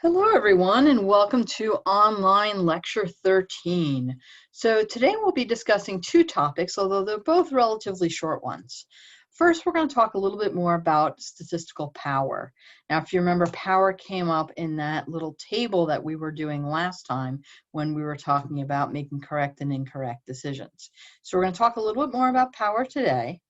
Hello, everyone, and welcome to online lecture 13. So today we'll be discussing two topics, although they're both relatively short ones. First, we're going to talk a little bit more about statistical power. Now, if you remember, power came up in that little table that we were doing last time when we were talking about making correct and incorrect decisions. So we're going to talk a little bit more about power today,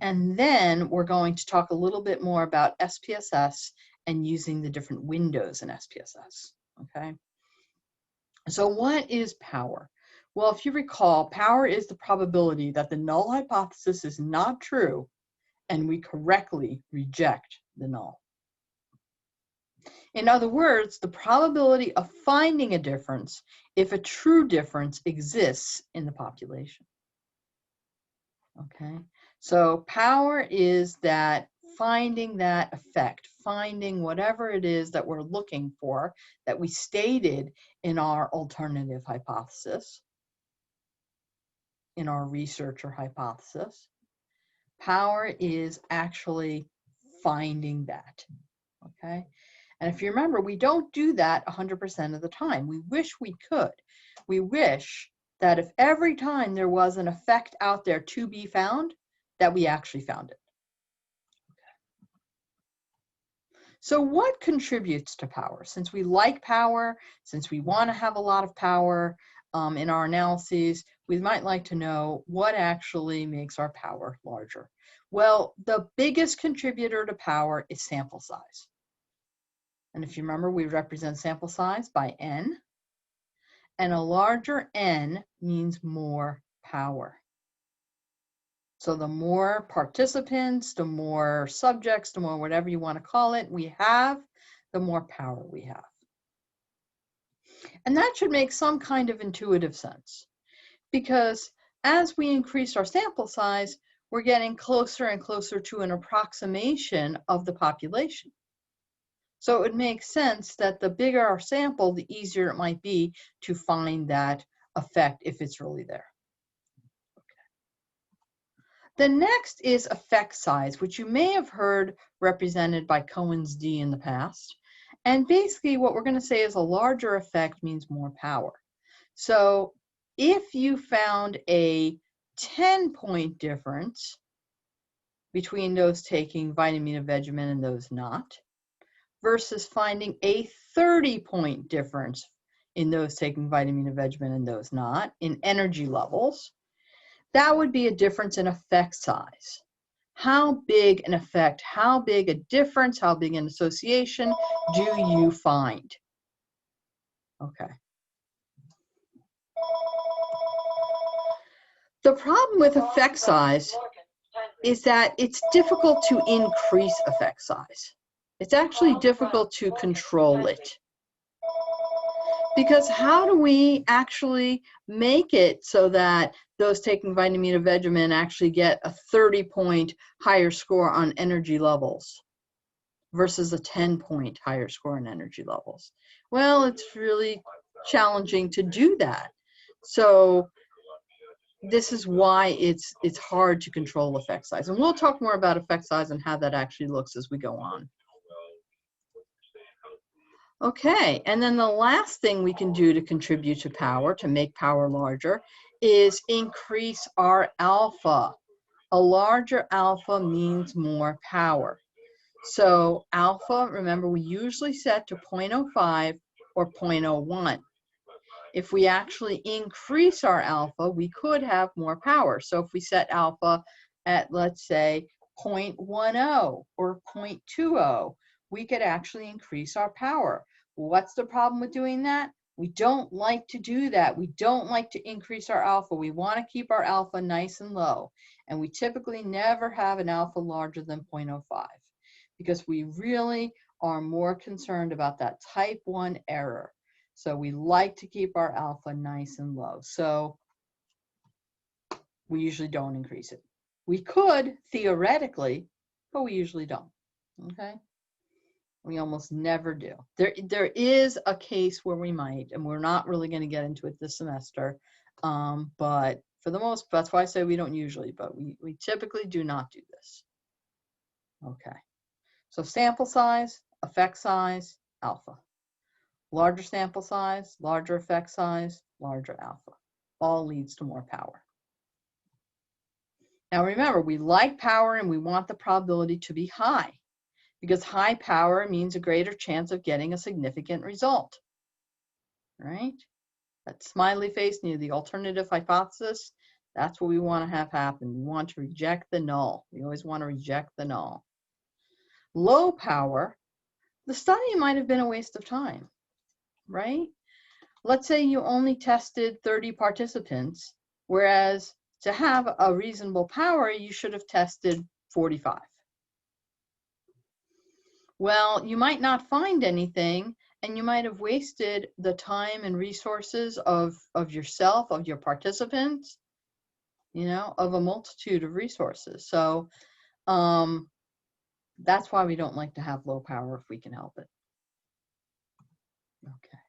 and then we're going to talk a little bit more about SPSS and using the different windows in SPSS, okay? So what is power? Well, if you recall, power is the probability that the null hypothesis is not true and we correctly reject the null. In other words, the probability of finding a difference if a true difference exists in the population, okay? So power is that finding that effect, finding whatever it is that we're looking for that we stated in our alternative hypothesis, in our research or hypothesis. Power is actually finding that, okay? And if you remember, we don't do that 100% of the time. We wish we could. We wish that if every time there was an effect out there to be found, that we actually found it. So what contributes to power? Since we like power, since we want to have a lot of power in our analyses, we might like to know what actually makes our power larger. Well, the biggest contributor to power is sample size. And if you remember, we represent sample size by n. And a larger n means more power. So the more participants, the more subjects, the more whatever you want to call it we have, the more power we have. And that should make some kind of intuitive sense, because as we increase our sample size, we're getting closer and closer to an approximation of the population. So it would make sense that the bigger our sample, the easier it might be to find that effect if it's really there. The next is effect size, which you may have heard represented by Cohen's d in the past. And basically what we're going to say is a larger effect means more power. So if you found a 10-point difference between those taking vitamin and those not, versus finding a 30-point difference in those taking vitamin and those not in energy levels, that would be a difference in effect size. How big an effect, how big a difference, how big an association do you find? Okay. The problem with effect size is that it's difficult to increase effect size. It's actually difficult to control it. Because how do we actually make it so that those taking vitamin actually get a 30-point higher score on energy levels versus a 10-point higher score on energy levels? Well, it's really challenging to do that. So this is why it's hard to control effect size. And we'll talk more about effect size and how that actually looks as we go on. Okay, and then the last thing we can do to contribute to power, to make power larger, is increase our alpha. A larger alpha means more power. So alpha, remember, we usually set to 0.05 or 0.01. If we actually increase our alpha, we could have more power. So if we set alpha at, let's say, 0.10 or 0.20, we could actually increase our power. What's the problem with doing that? We don't like to do that. We don't like to increase our alpha. We want to keep our alpha nice and low. And we typically never have an alpha larger than 0.05 because we really are more concerned about that type 1 error. So we like to keep our alpha nice and low. So we usually don't increase it. We could theoretically, but we usually don't, okay? We almost never do. There is a case where we might, and we're not really going to get into it this semester, but for the most, that's why I say we don't usually, but we typically do not do this. Okay, so sample size, effect size, alpha. Larger sample size, larger effect size, larger alpha. All leads to more power. Now remember, we like power and we want the probability to be high, because high power means a greater chance of getting a significant result, right? That smiley face near the alternative hypothesis, that's what we want to have happen. We want to reject the null. We always want to reject the null. Low power, the study might have been a waste of time, right? Let's say you only tested 30 participants, whereas to have a reasonable power, you should have tested 45. Well, you might not find anything, and you might have wasted the time and resources of yourself, of your participants, you know, of a multitude of resources. So that's why we don't like to have low power if we can help it. Okay.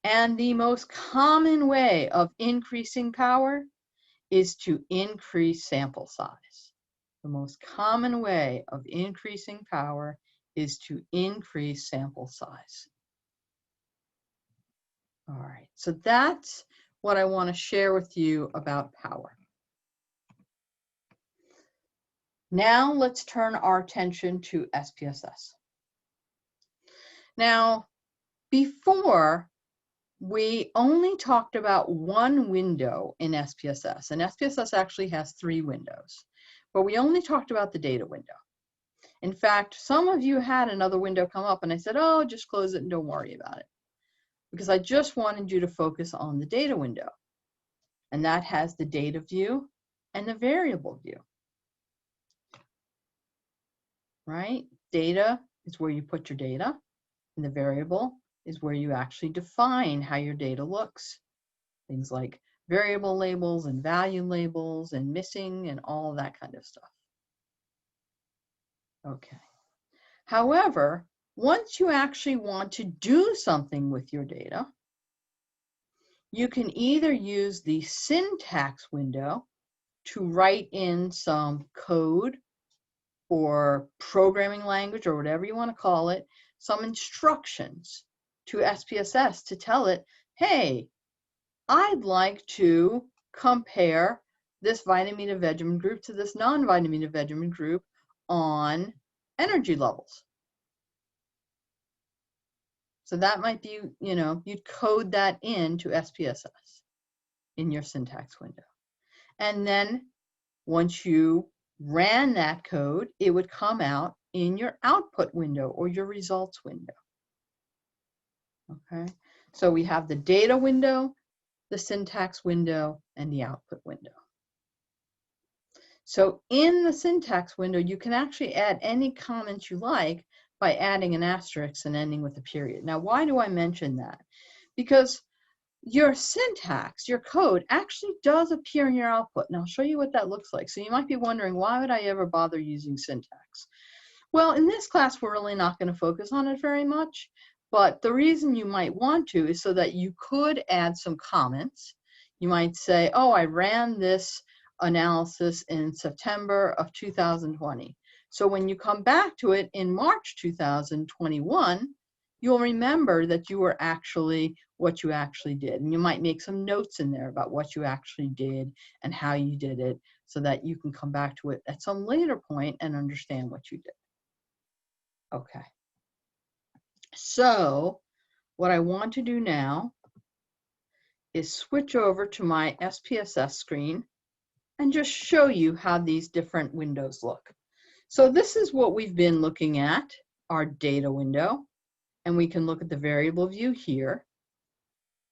And the most common way of increasing power is to increase sample size. The most common way of increasing power is to increase sample size. All right, so that's what I want to share with you about power. Now let's turn our attention to SPSS. Now, before, we only talked about one window in SPSS, and SPSS actually has 3 windows, but we only talked about the data window. In fact, some of you had another window come up and I said, oh, just close it and don't worry about it, because I just wanted you to focus on the data window, and that has the data view and the variable view, right? Data is where you put your data, and the variable is where you actually define how your data looks. Things like variable labels and value labels and missing and all that kind of stuff. Okay. However, once you actually want to do something with your data, you can either use the syntax window to write in some code or programming language or whatever you want to call it, some instructions to SPSS to tell it, hey, I'd like to compare this vitamin and vitamin group to this non-vitamin and vitamin group on energy levels. So that might be, you know, you'd code that into SPSS in your syntax window. And then once you ran that code, it would come out in your output window or your results window. Okay, so we have the data window, the syntax window, and the output window. So in the syntax window, you can actually add any comments you like by adding an asterisk and ending with a period. Now, why do I mention that? Because your syntax, your code, actually does appear in your output. And I'll show you what that looks like. So you might be wondering, why would I ever bother using syntax? Well, in this class, we're really not going to focus on it very much. But the reason you might want to is so that you could add some comments. You might say, oh, I ran this analysis in September of 2020. So when you come back to it in March 2021, you'll remember that you were actually what you actually did. And you might make some notes in there about what you actually did and how you did it, so that you can come back to it at some later point and understand what you did. Okay. So what I want to do now is switch over to my SPSS screen and just show you how these different windows look. So this is what we've been looking at, our data window, and we can look at the variable view here,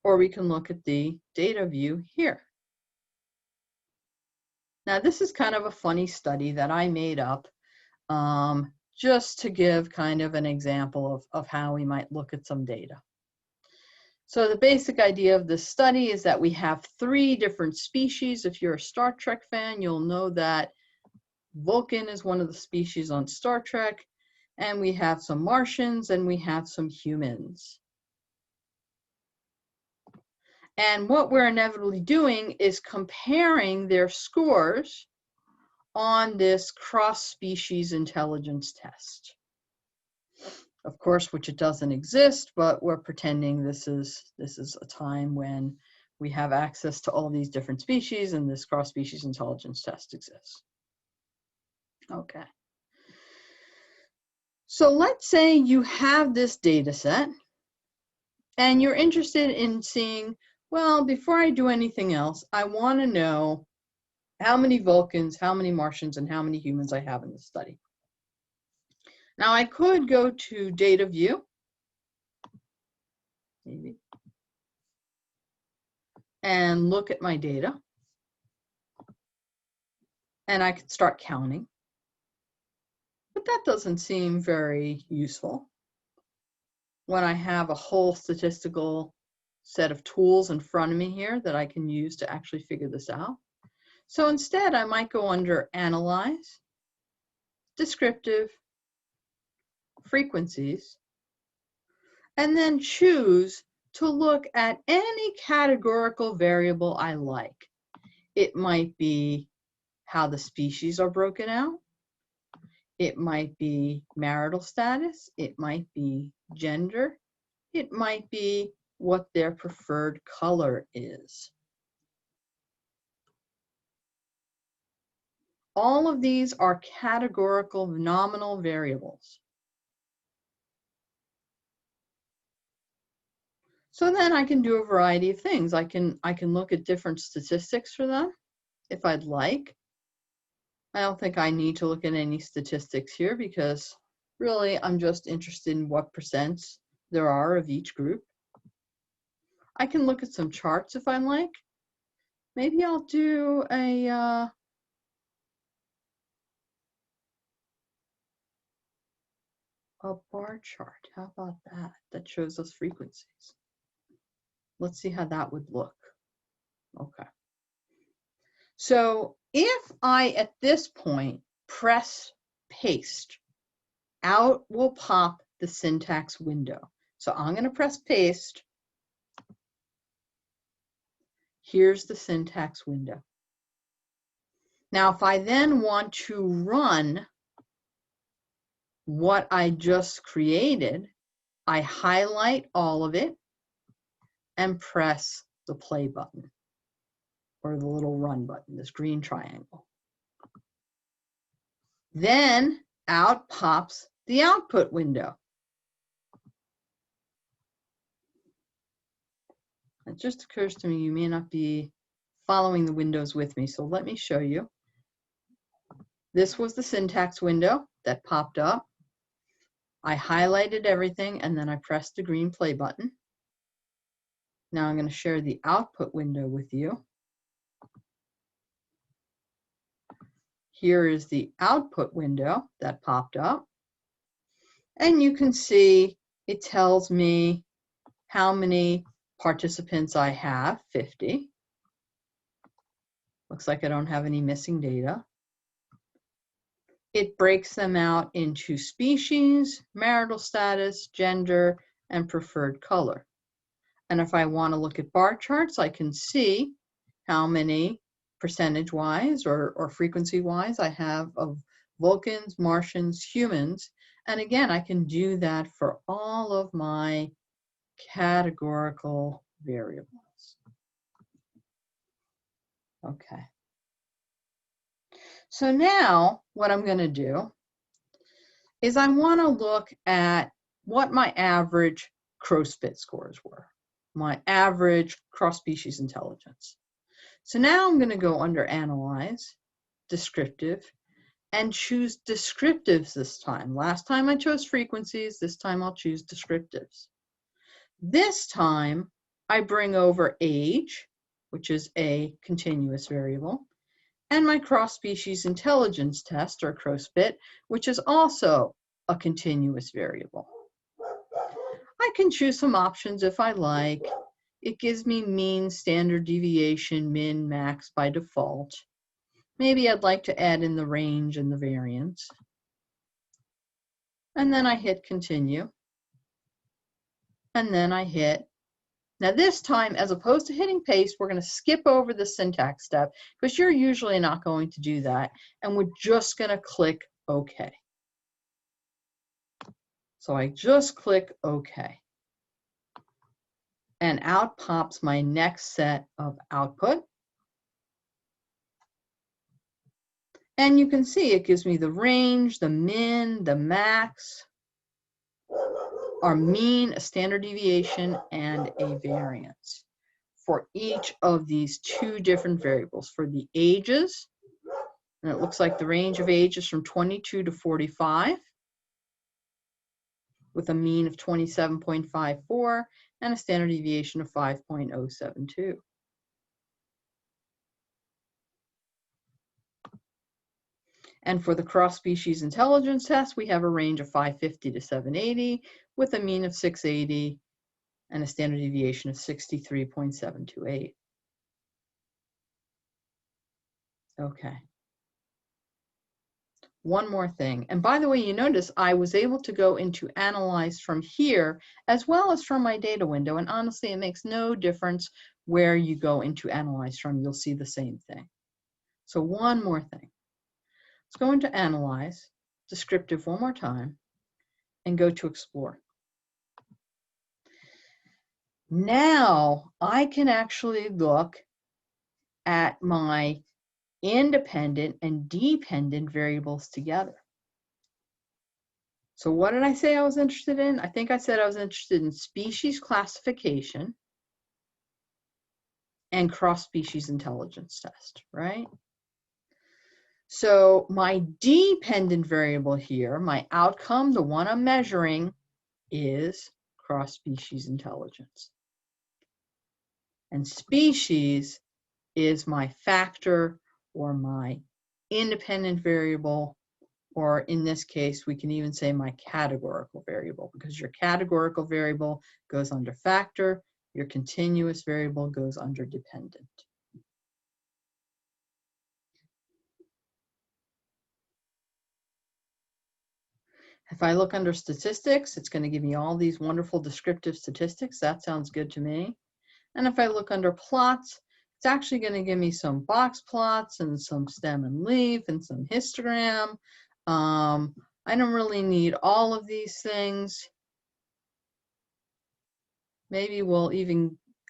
or we can look at the data view here. Now this is kind of a funny study that I made up just to give kind of an example of how we might look at some data. So the basic idea of this study is that we have 3 different species. If you're a Star Trek fan, you'll know that Vulcan is one of the species on Star Trek, and we have some Martians and we have some humans. And what we're inevitably doing is comparing their scores on this cross-species intelligence test. of course, which it doesn't exist, but we're pretending this is a time when we have access to all these different species and this cross-species intelligence test exists. Okay. So let's say you have this data set and you're interested in seeing, well, before I do anything else, I want to know how many Vulcans, how many Martians, and how many humans I have in the study. Now I could go to data view, maybe, and look at my data. And I could start counting. But that doesn't seem very useful when I have a whole statistical set of tools in front of me here that I can use to actually figure this out. So instead, I might go under Analyze, Descriptive, Frequencies, and then choose to look at any categorical variable I like. It might be how the species are broken out. It might be marital status. It might be gender. It might be what their preferred color is. All of these are categorical nominal variables. So then I can do a variety of things. I can look at different statistics for them if I'd like. I don't think I need to look at any statistics here because really I'm just interested in what percents there are of each group. I can look at some charts if I like. Maybe I'll do a bar chart. How about that? That shows us frequencies. Let's see how that would look. Okay. So if I, at this point, press paste, out will pop the syntax window. So I'm going to press paste. Here's the syntax window. Now, if I then want to run what I just created, I highlight all of it and press the play button or the little run button, this green triangle. Then out pops the output window. It just occurs to me you may not be following the windows with me, so let me show you. This was the syntax window that popped up. I highlighted everything and then I pressed the green play button. Now I'm going to share the output window with you. Here is the output window that popped up. And you can see it tells me how many participants I have, 50. Looks like I don't have any missing data. It breaks them out into species, marital status, gender, and preferred color. And if I want to look at bar charts, I can see how many percentage-wise or frequency-wise I have of Vulcans, Martians, humans. And again, I can do that for all of my categorical variables. Okay. So now what I'm going to do is I want to look at what my average crow-spit scores were, my average cross-species intelligence. So now I'm going to go under Analyze, Descriptive, and choose descriptives this time. Last time I chose frequencies, this time I'll choose descriptives. This time I bring over age, which is a continuous variable, and my cross-species intelligence test, or crow-spit, which is also a continuous variable. I can choose some options if I like. It gives me mean, standard deviation, min, max by default. Maybe I'd like to add in the range and the variance. And then I hit continue. And then I hit. Now this time, as opposed to hitting paste, we're going to skip over the syntax step because you're usually not going to do that. And we're just going to click OK. So I just click OK. And out pops my next set of output. And you can see it gives me the range, the min, the max, our mean, a standard deviation, and a variance for each of these two different variables. For the ages, and it looks like the range of ages from 22 to 45 with a mean of 27.54 and a standard deviation of 5.072. And for the cross-species intelligence test, we have a range of 550 to 780 with a mean of 680 and a standard deviation of 63.728. Okay. One more thing. And by the way, you notice I was able to go into analyze from here as well as from my data window. And honestly, it makes no difference where you go into analyze from. You'll see the same thing. So one more thing. Let's go into analyze, descriptive one more time, and go to explore. Now I can actually look at my independent and dependent variables together. So what did I say I was interested in? I think I said I was interested in species classification and cross-species intelligence test, right? So my dependent variable here, my outcome, the one I'm measuring, is cross-species intelligence. And species is my factor or my independent variable, or in this case, we can even say my categorical variable, because your categorical variable goes under factor, your continuous variable goes under dependent. If I look under statistics, it's going to give me all these wonderful descriptive statistics. That sounds good to me. And if I look under plots, it's actually going to give me some box plots and some stem and leaf and some histogram. I don't really need all of these things. Maybe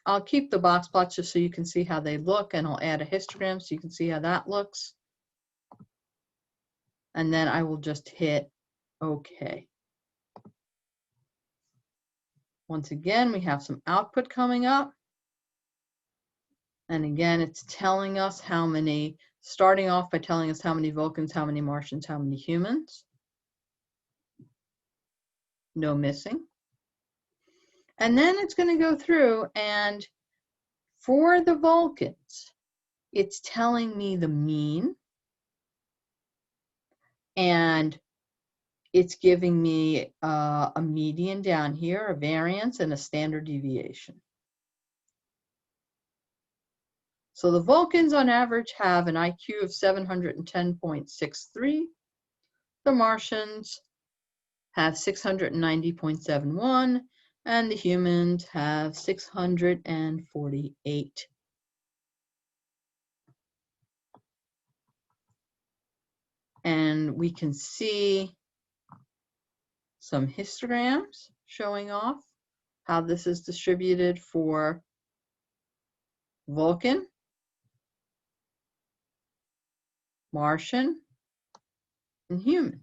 I'll keep the box plots just so you can see how they look, and I'll add a histogram so you can see how that looks. And then I will just hit OK. Once again, we have some output coming up. And again, it's telling us how many, starting off by telling us how many Vulcans, how many Martians, how many humans. No missing. And then it's going to go through, and for the Vulcans, it's telling me the mean, and it's giving me a median down here, a variance, and a standard deviation. So the Vulcans on average have an IQ of 710.63. The Martians have 690.71, and the humans have 648. And we can see some histograms showing off how this is distributed for Vulcan, Martian, and human.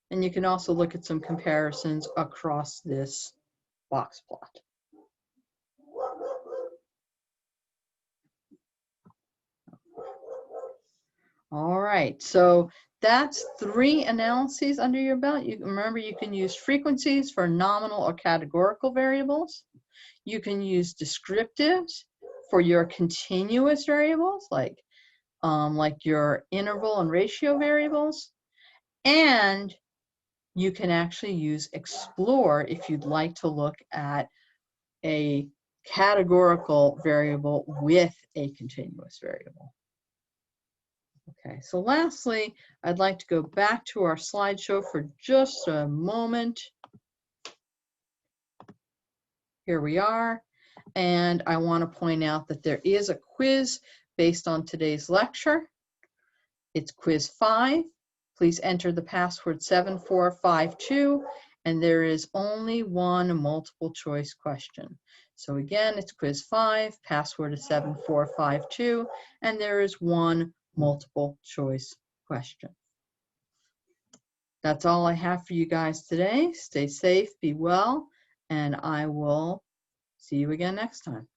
And you can also look at some comparisons across this box plot. All right, so that's 3 analyses under your belt. Remember, you can use frequencies for nominal or categorical variables. You can use descriptives for your continuous variables, like your interval and ratio variables. And you can actually use explore if you'd like to look at a categorical variable with a continuous variable. Okay, so lastly, I'd like to go back to our slideshow for just a moment. Here we are, and I want to point out that there is a quiz based on today's lecture. It's quiz 5. Please enter the password 7452, and there is only one multiple choice question. So again, it's quiz 5, password is 7452, and there is one multiple choice question. That's all I have for you guys today. Stay safe, be well, and I will see you again next time.